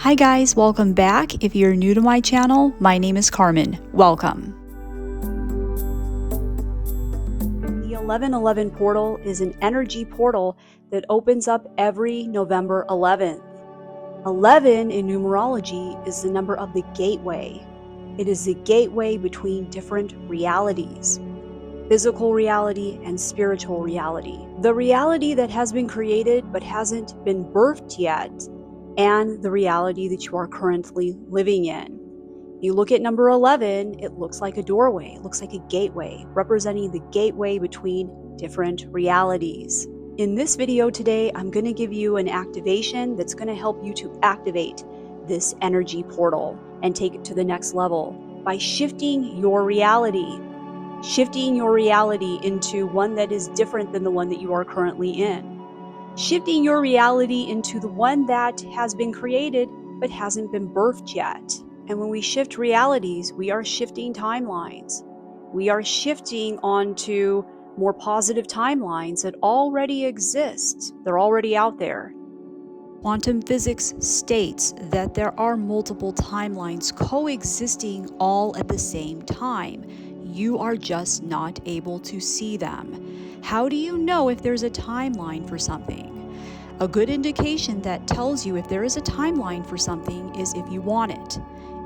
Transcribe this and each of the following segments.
Hi guys, welcome back. If you're new to my channel, my name is Carmen. Welcome. The 1111 portal is an energy portal that opens up every November 11th. 11 in numerology is the number of the gateway. It is the gateway between different realities. Physical reality and spiritual reality. The reality that has been created but hasn't been birthed yet, and the reality that you are currently living in. You look at number 11, it looks like a doorway, it looks like a gateway, representing the gateway between different realities. In this video today, I'm going to give you an activation that's going to help you to activate this energy portal and take it to the next level by shifting your reality. Shifting your reality into one that is different than the one that you are currently in. Shifting your reality into the one that has been created but hasn't been birthed yet. And when we shift realities, we are shifting timelines. We are shifting onto more positive timelines that already exist. They're already out there. Quantum physics states that there are multiple timelines coexisting all at the same time. You are just not able to see them. How do you know if there's a timeline for something? A good indication that tells you if there is a timeline for something is if you want it.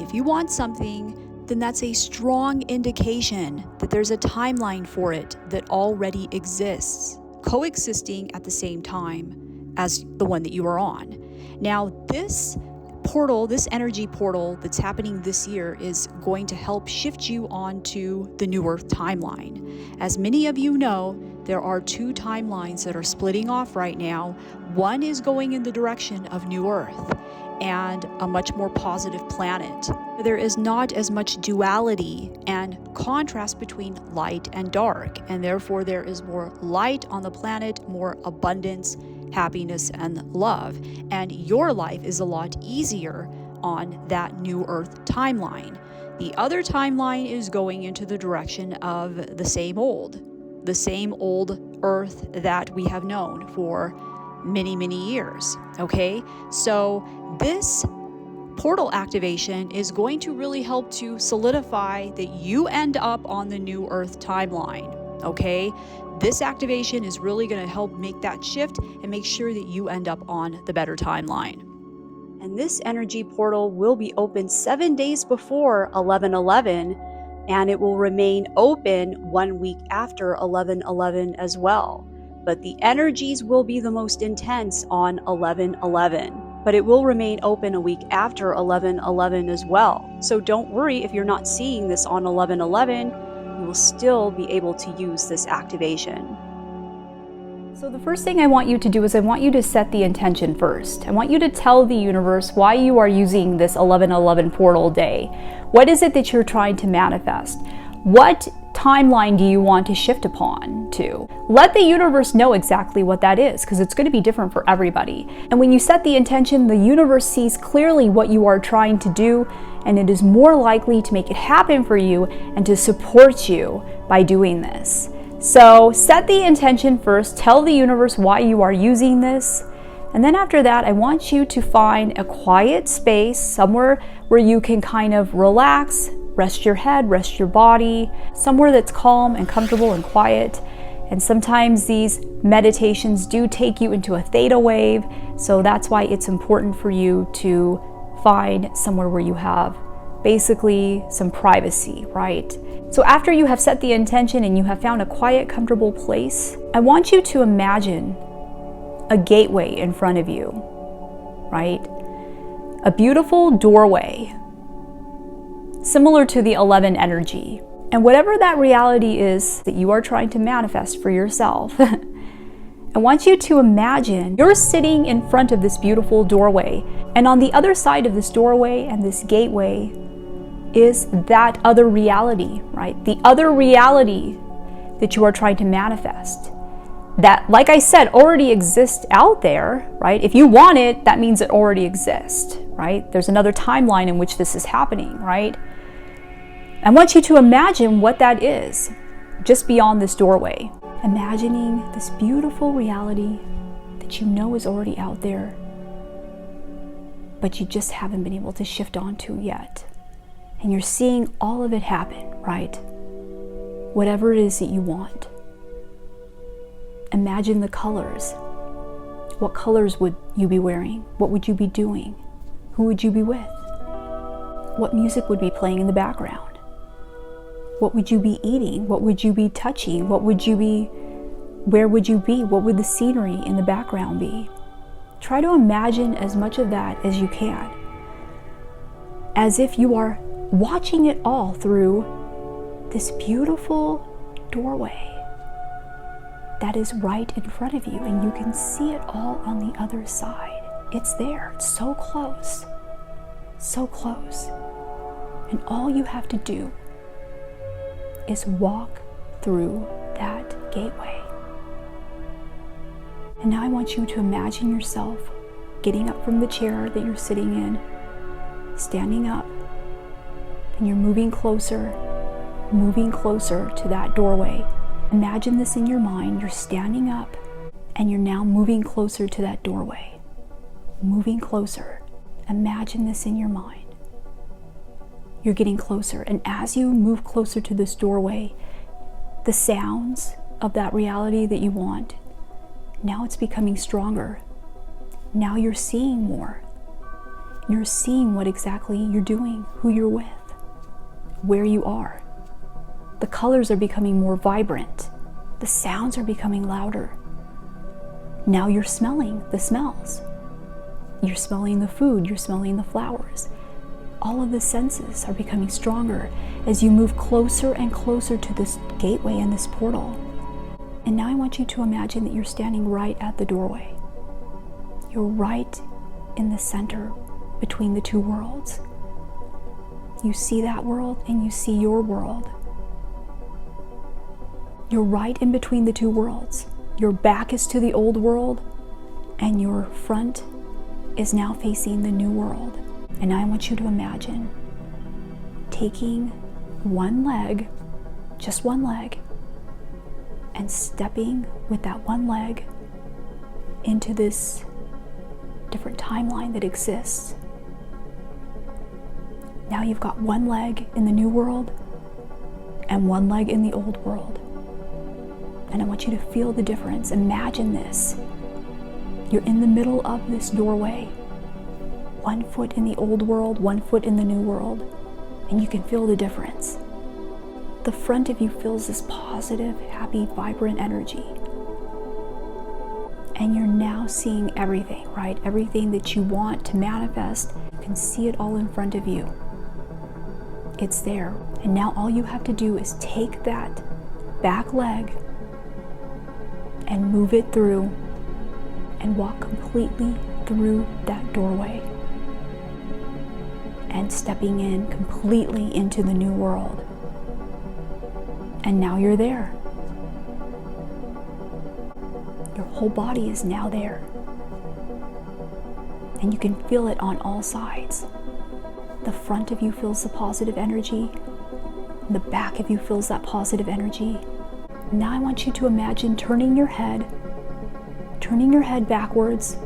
If you want something, then that's a strong indication that there's a timeline for it that already exists, coexisting at the same time as the one that you are on. Now, this portal, this energy portal that's happening this year is going to help shift you onto the New Earth timeline. As many of you know, there are two timelines that are splitting off right now. One is going in the direction of New Earth and a much more positive planet. There is not as much duality and contrast between light and dark, and therefore there is more light on the planet, more abundance, happiness, and love. And your life is a lot easier on that New Earth timeline. The other timeline is going into the direction of the same old Earth that we have known for many, many years. Okay, so this portal activation is going to really help to solidify that you end up on the New Earth timeline. Okay, this activation is really going to help make that shift and make sure that you end up on the better timeline. And this energy portal will be open 7 days before 11/11, and it will remain open 1 week after 11/11 as well. But the energies will be the most intense on 11/11. But it will remain open a week after 11/11 as well. So don't worry if you're not seeing this on 11/11, you will still be able to use this activation. So the first thing I want you to do is I want you to set the intention first. I want you to tell the universe why you are using this 11/11 portal day. What is it that you're trying to manifest? What timeline do you want to shift upon to? Let the universe know exactly what that is, because it's going to be different for everybody. And when you set the intention, the universe sees clearly what you are trying to do, and it is more likely to make it happen for you and to support you by doing this. So set the intention first, tell the universe why you are using this, and then after that, I want you to find a quiet space, somewhere where you can kind of relax, rest your head, rest your body, somewhere that's calm and comfortable and quiet. And sometimes these meditations do take you into a theta wave, so that's why it's important for you to find somewhere where you have basically some privacy, right? So after you have set the intention and you have found a quiet, comfortable place, I want you to imagine a gateway in front of you, right? A beautiful doorway, similar to the 11 energy. And whatever that reality is that you are trying to manifest for yourself, I want you to imagine you're sitting in front of this beautiful doorway, and on the other side of this doorway and this gateway is that other reality, right? The other reality that you are trying to manifest. That, like I said, already exists out there, right? If you want it, that means it already exists, right? There's another timeline in which this is happening, right? I want you to imagine what that is, just beyond this doorway. Imagining this beautiful reality that you know is already out there. but you just haven't been able to shift onto yet. And you're seeing all of it happen, right? Whatever it is that you want. Imagine the colors. What colors would you be wearing? What would you be doing? Who would you be with? What music would be playing in the background? What would you be eating? What would you be touching? Where would you be? What would the scenery in the background be? Try to imagine as much of that as you can, as if you are watching it all through this beautiful doorway that is right in front of you, and you can see it all on the other side. It's there. It's so close. So close. And all you have to do is walk through that gateway. And now I want you to imagine yourself getting up from the chair that you're sitting in, standing up, and you're moving closer to that doorway. Imagine this in your mind. You're standing up and you're now moving closer to that doorway. Moving closer. Imagine this in your mind. You're getting closer, and as you move closer to this doorway, the sounds of that reality that you want, now it's becoming stronger. Now you're seeing more. You're seeing what exactly you're doing, who you're with, where you are. The colors are becoming more vibrant. The sounds are becoming louder. Now you're smelling the smells. You're smelling the food, you're smelling the flowers. All of the senses are becoming stronger as you move closer and closer to this gateway and this portal. And now I want you to imagine that you're standing right at the doorway. You're right in the center between the two worlds. You see that world and you see your world. You're right in between the two worlds. Your back is to the old world and your front is now facing the new world. And now I want you to imagine taking one leg, just one leg, and stepping with that one leg into this different timeline that exists. Now you've got one leg in the new world and one leg in the old world. And I want you to feel the difference. Imagine this. You're in the middle of this doorway. 1 foot in the old world, 1 foot in the new world. And you can feel the difference. The front of you feels this positive, happy, vibrant energy. And you're now seeing everything, right? Everything that you want to manifest, you can see it all in front of you. It's there. And now all you have to do is take that back leg and move it through and walk completely through that doorway and stepping in completely into the new world. And now you're there. Your whole body is now there. And you can feel it on all sides. The front of you feels the positive energy. The back of you feels that positive energy. Now I want you to imagine turning your head backwards,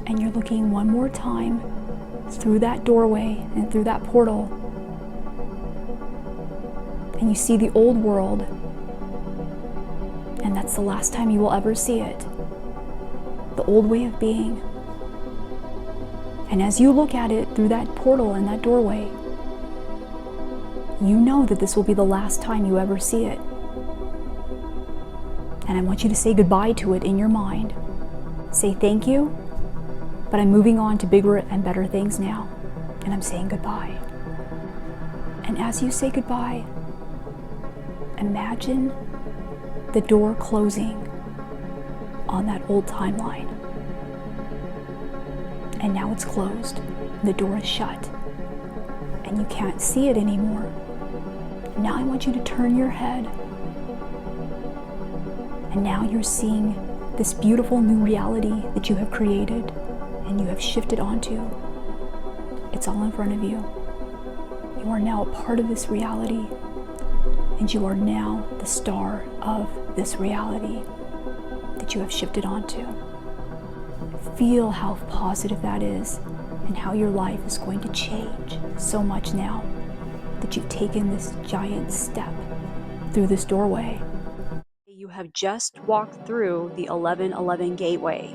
and you're looking one more time through that doorway and through that portal. And you see the old world, and that's the last time you will ever see it. The old way of being. And as you look at it through that portal and that doorway, you know that this will be the last time you ever see it. And I want you to say goodbye to it in your mind. Say thank you, but I'm moving on to bigger and better things now. And I'm saying goodbye. And as you say goodbye, imagine the door closing on that old timeline. And now it's closed. The door is shut. And you can't see it anymore. Now I want you to turn your head. And now you're seeing this beautiful new reality that you have created and you have shifted onto. It's all in front of you. You are now a part of this reality, and you are now the star of this reality that you have shifted onto. Feel how positive that is, and how your life is going to change so much now that you've taken this giant step through this doorway. You have just walked through the 1111 gateway,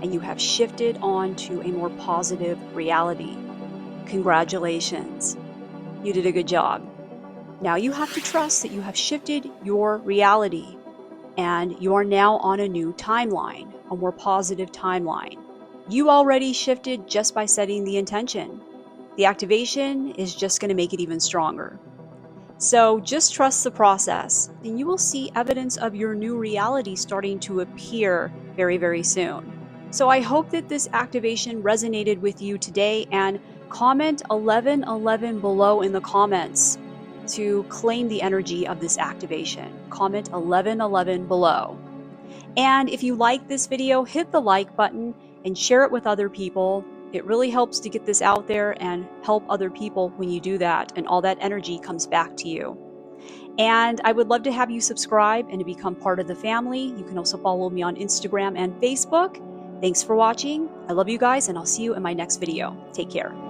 and you have shifted on to a more positive reality. Congratulations. You did a good job. Now you have to trust that you have shifted your reality, and you are now on a new timeline, a more positive timeline. You already shifted just by setting the intention. The activation is just going to make it even stronger. So just trust the process, and you will see evidence of your new reality starting to appear very, very soon. So I hope that this activation resonated with you today, and comment 1111 below in the comments to claim the energy of this activation. Comment 1111 below. And if you like this video, hit the like button and share it with other people. It really helps to get this out there and help other people when you do that, and all that energy comes back to you. And I would love to have you subscribe and to become part of the family. You can also follow me on Instagram and Facebook. Thanks for watching. I love you guys, and I'll see you in my next video. Take care.